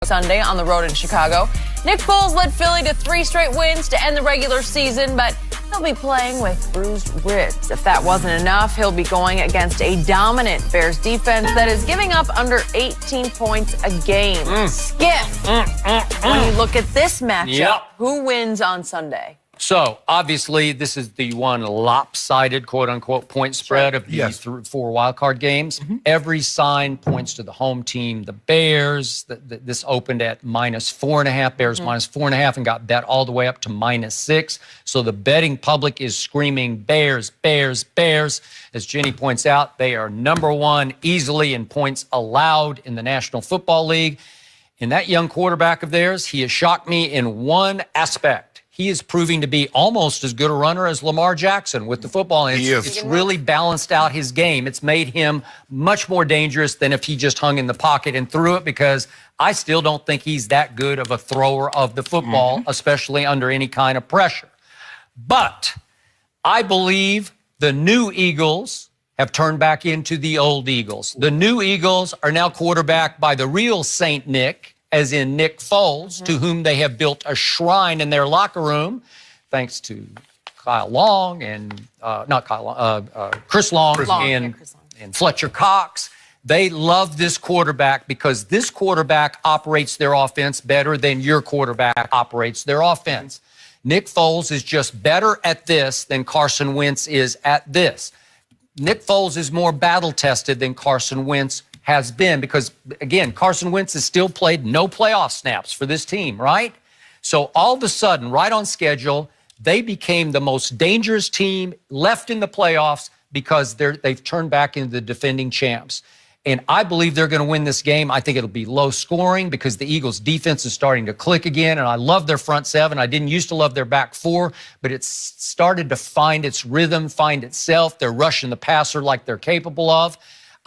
Sunday on the road in Chicago. Nick Foles led Philly to 3 straight wins to end the regular season, but he'll be playing with bruised ribs. If that wasn't enough, he'll be going against a dominant Bears defense that is giving up under 18 points a game. Skip. When you look at this matchup, who wins on Sunday? So, obviously, this is the one lopsided, quote-unquote, point spread of these 4 wildcard games. Every sign points to the home team, the Bears. This opened at -4.5, Bears -4.5, and got bet all the way up to -6. So the betting public is screaming, Bears, Bears, Bears. As Jenny points out, they are #1 easily in points allowed in the National Football League. And that young quarterback of theirs, he has shocked me in one aspect. He is proving to be almost as good a runner as Lamar Jackson with the football. And it's really balanced out his game. It's made him much more dangerous than if he just hung in the pocket and threw it, because I still don't think he's that good of a thrower of the football, especially under any kind of pressure. But I believe the new Eagles have turned back into the old Eagles. The new Eagles are now quarterbacked by the real Saint Nick, as in Nick Foles, to whom they have built a shrine in their locker room, thanks to Kyle Long and, Chris Long, and Fletcher Cox. They love this quarterback because this quarterback operates their offense better than your quarterback operates their offense. Nick Foles is just better at this than Carson Wentz is at this. Nick Foles is more battle-tested than Carson Wentz has been because, again, Carson Wentz has still played no playoff snaps for this team, right? So all of a sudden, right on schedule, they became the most dangerous team left in the playoffs because they've turned back into the defending champs. And I believe they're going to win this game. I think it'll be low scoring because the Eagles' defense is starting to click again. And I love their front 7. I didn't used to love their back 4, but it's started to find its rhythm, find itself. They're rushing the passer like they're capable of.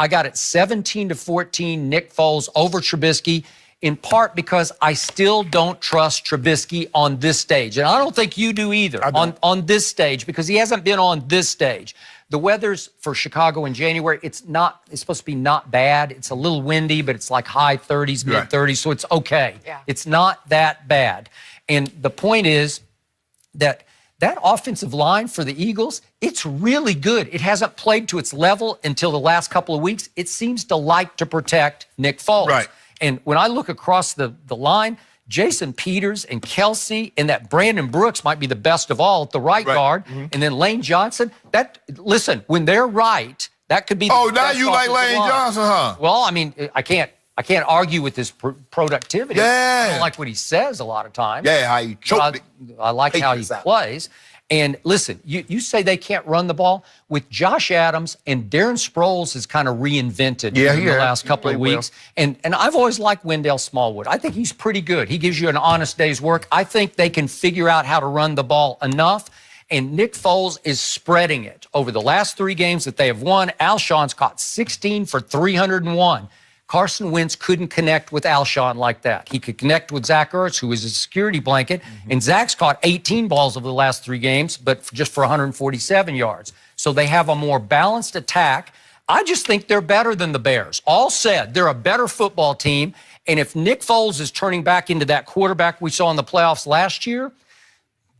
I got it 17-14, Nick Foles over Trubisky, in part because I still don't trust Trubisky on this stage. And I don't think you do either on this stage because he hasn't been on this stage. The weather's for Chicago in January, it's supposed to be not bad. It's a little windy, but it's like high 30s, mid 30s, so it's okay. It's not that bad. And the point is that offensive line for the Eagles, it's really good. It hasn't played to its level until the last couple of weeks. It seems to like to protect Nick Foles. And when I look across the line, Jason Peters and Kelsey and that Brandon Brooks might be the best of all at the right guard. And then Lane Johnson, listen, when they're right, that could be the best. Now you like Lane Johnson, huh? Well, I mean, I can't argue with his productivity. I don't like what he says a lot of times. How he choked I like how he plays. And listen, you say they can't run the ball. With Josh Adams and Darren Sproles has kind of reinvented in the last couple of weeks. And I've always liked Wendell Smallwood. I think he's pretty good. He gives you an honest day's work. I think they can figure out how to run the ball enough. And Nick Foles is spreading it. Over the last 3 games that they have won, Alshon's caught 16 for 301. Carson Wentz couldn't connect with Alshon like that. He could connect with Zach Ertz, who is a security blanket, and Zach's caught 18 balls over the last 3 games, but just for 147 yards. So they have a more balanced attack. I just think they're better than the Bears. All said, they're a better football team, and if Nick Foles is turning back into that quarterback we saw in the playoffs last year,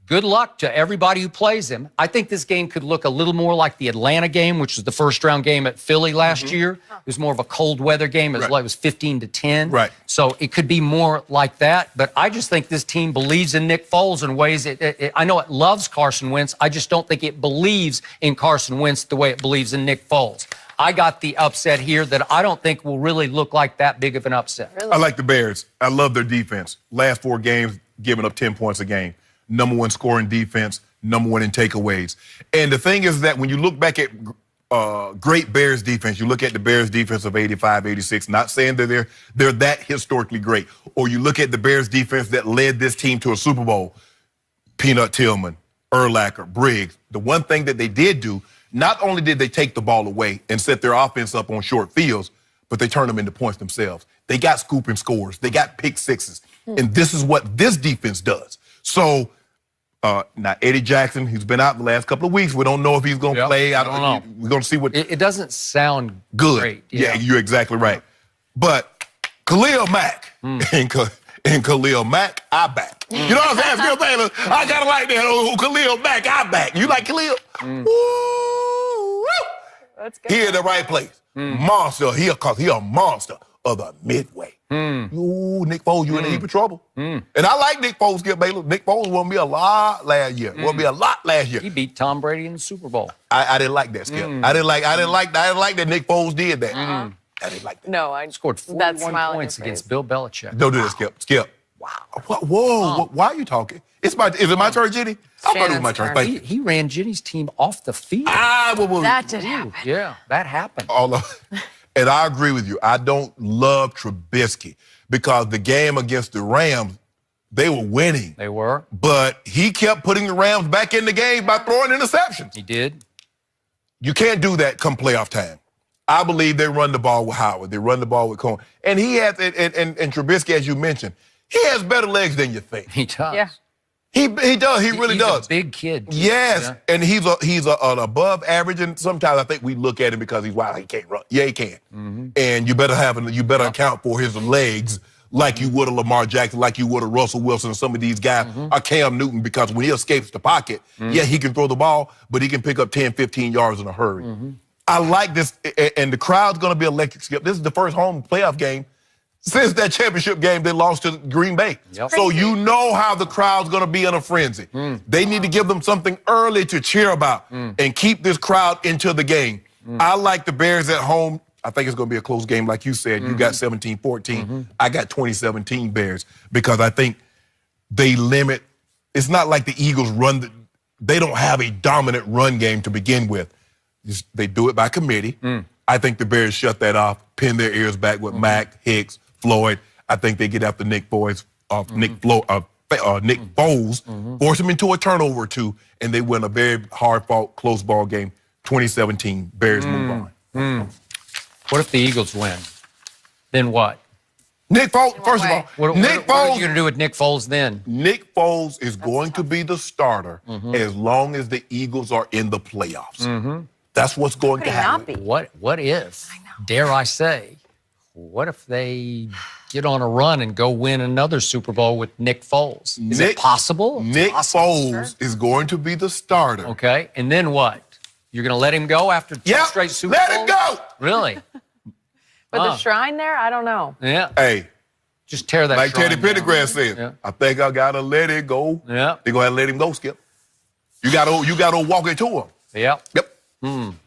good luck to everybody who plays him. I think this game could look a little more like the Atlanta game, which was the first-round game at Philly last year. It was more of a cold weather game. It was 15-10. So it could be more like that. But I just think this team believes in Nick Foles in ways. I know it loves Carson Wentz. I just don't think it believes in Carson Wentz the way it believes in Nick Foles. I got the upset here that I don't think will really look like that big of an upset. I like the Bears. I love their defense. Last 4 games, giving up 10 points a game. #1 scoring defense, #1 in takeaways. And the thing is that when you look back at great Bears defense, you look at the Bears defense of 85, 86, not saying that they're that historically great. Or you look at the Bears defense that led this team to a Super Bowl, Peanut Tillman, Urlacher, Briggs. The one thing that they did do, not only did they take the ball away and set their offense up on short fields, but they turned them into points themselves. They got scoop and scores. They got pick sixes. And this is what this defense does. So, now, Eddie Jackson, he's been out the last couple of weeks. We don't know if he's going to play. I don't know. We're going to see what... It doesn't sound good. Great. Yeah, you're exactly right. But Khalil Mack and Khalil Mack, I back. You know what I'm saying? Skip Bayless, I gotta like that. Oh, Khalil Mack, I back. You like Khalil? Woo! That's good. He in the right place. Monster. He a monster of the Midway. Ooh, Nick Foles, you in a heap of trouble. And I like Nick Foles, Skip Bayless. Nick Foles won me a lot last year. Won me a lot last year. He beat Tom Brady in the Super Bowl. I didn't like that, Skip. I didn't like that Nick Foles did that. I didn't like that. No, I Scored 41 points against Bill Belichick. Don't do this, Skip. Skip. Wow. Whoa. Why are you talking? Is it my turn, Jenny? I thought it was my turn. Thank you. He ran Jenny's team off the field. That did happen. Yeah, that happened. And I agree with you. I don't love Trubisky because the game against the Rams, they were winning. They were. But he kept putting the Rams back in the game by throwing interceptions. He did. You can't do that come playoff time. I believe they run the ball with Howard. They run the ball with Cohen. And he has, and Trubisky, as you mentioned, he has better legs than you think. He does. Yeah. He does. He really does. He's a big kid. Yes, Yeah. and he's an above average, and sometimes I think we look at him because he's wild. He can't run. Yeah, he can. And you better account for his legs like you would a Lamar Jackson, like you would a Russell Wilson, and some of these guys are Cam Newton, because when he escapes the pocket, yeah, he can throw the ball, but he can pick up 10, 15 yards in a hurry. I like this, and the crowd's going to be electric, Skip. This is the first home playoff game since that championship game they lost to Green Bay. Yep. So you know how the crowd's going to be in a frenzy. They need to give them something early to cheer about and keep this crowd into the game. I like the Bears at home. I think it's going to be a close game, like you said. You got 17-14. I got 20-17 Bears, because I think they limit. It's not like the Eagles they don't have a dominant run game to begin with. They do it by committee. I think the Bears shut that off, pin their ears back with Mack, Hicks, Floyd. I think they get after Nick Foles, force him into a turnover or two, and they win a very hard-fought, close ball game. 2017, Bears move on. What if the Eagles win? Then what? Nick Foles, first of all, What are you going to do with Nick Foles then? Nick Foles is going to be the starter as long as the Eagles are in the playoffs. That's what's going to happen. What if, dare I say, what if they get on a run and go win another Super Bowl with Nick Foles? Is it possible? Nick Foles is going to be the starter. Okay, and then what? You're going to let him go after two straight Super Bowls? Let him go! Really? But the shrine there, I don't know. Yeah. Hey. Just tear that like shrine Teddy Pendergrass said, I think I got to let it go. Yeah. They're going to let him go, Skip. You got to walk it to him. Yep. Yep.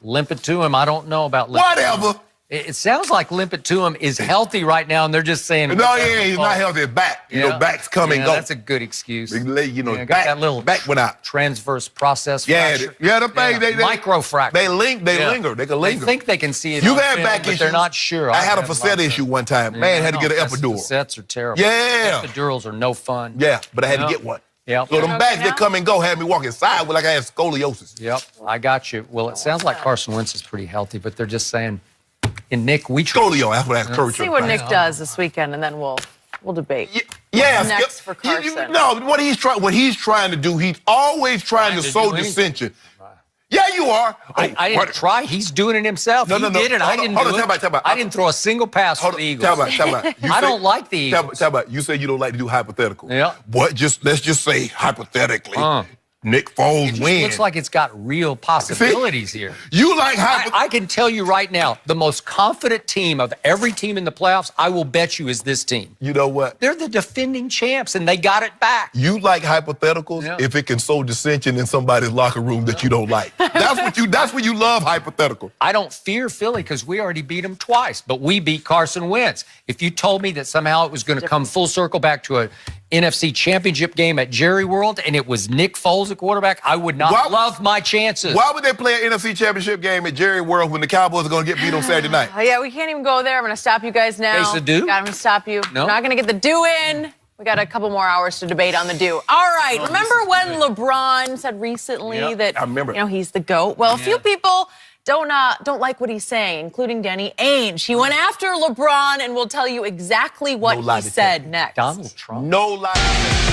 Limp it to him. I don't know about limp Whatever. It sounds like limp it to him is healthy right now, and they're just saying. No, he's not healthy. His back. You know, back's come and go. That's a good excuse. You know, got that little back went out. Transverse process fracture. The thing. They microfracture. They linger. They can linger. They think they can see it. You've had back but issues. They're not sure. I had a facet issue one time. Man, had to get an epidural. Facets are terrible. Yeah. Epidurals are no fun. Yeah, but I had to get one. Yep. So them backs that come and go had me walking sideways like I had scoliosis. Yep, I got you. Well, it sounds like Carson Wentz is pretty healthy, but they're just saying, and Nick, we scolio. That's what that's coach. See what Nick does this weekend, and then we'll debate. Yeah. What's next for Carson? What he's trying to do, he's always trying to sow dissension. Yeah, you are. I didn't try. He's doing it himself. No. He did it. I didn't do it. Tell about. I didn't throw a single pass for the Eagles. Tell about. I don't like the Eagles. Tell about. You say you don't like to do hypothetical. Yeah. Let's just say hypothetically, Nick Foles wins. Looks like it's got real possibilities here. You like I can tell you right now, the most confident team of every team in the playoffs, I will bet you, is this team. You know what? They're the defending champs, and they got it back. You like hypotheticals if it can sow dissension in somebody's locker room that you don't like. That's what you love hypothetical. I don't fear Philly because we already beat them twice, but we beat Carson Wentz. If you told me that somehow it was going to come full circle back to a NFC Championship game at Jerry World and it was Nick Foles at quarterback, I would not love my chances. Why would they play an NFC Championship game at Jerry World when the Cowboys are going to get beat on Saturday night? Yeah, we can't even go there. I'm going to stop you guys now. Face the do? I'm going to stop you. No? We're not going to get the do in. We got a couple more hours to debate on the do. All right. Remember when LeBron said recently that I remember. He's the GOAT? Well, a few people don't like what he's saying, including Danny Ainge. He went after LeBron, and we'll tell you exactly what he said next. Donald Trump. No lie.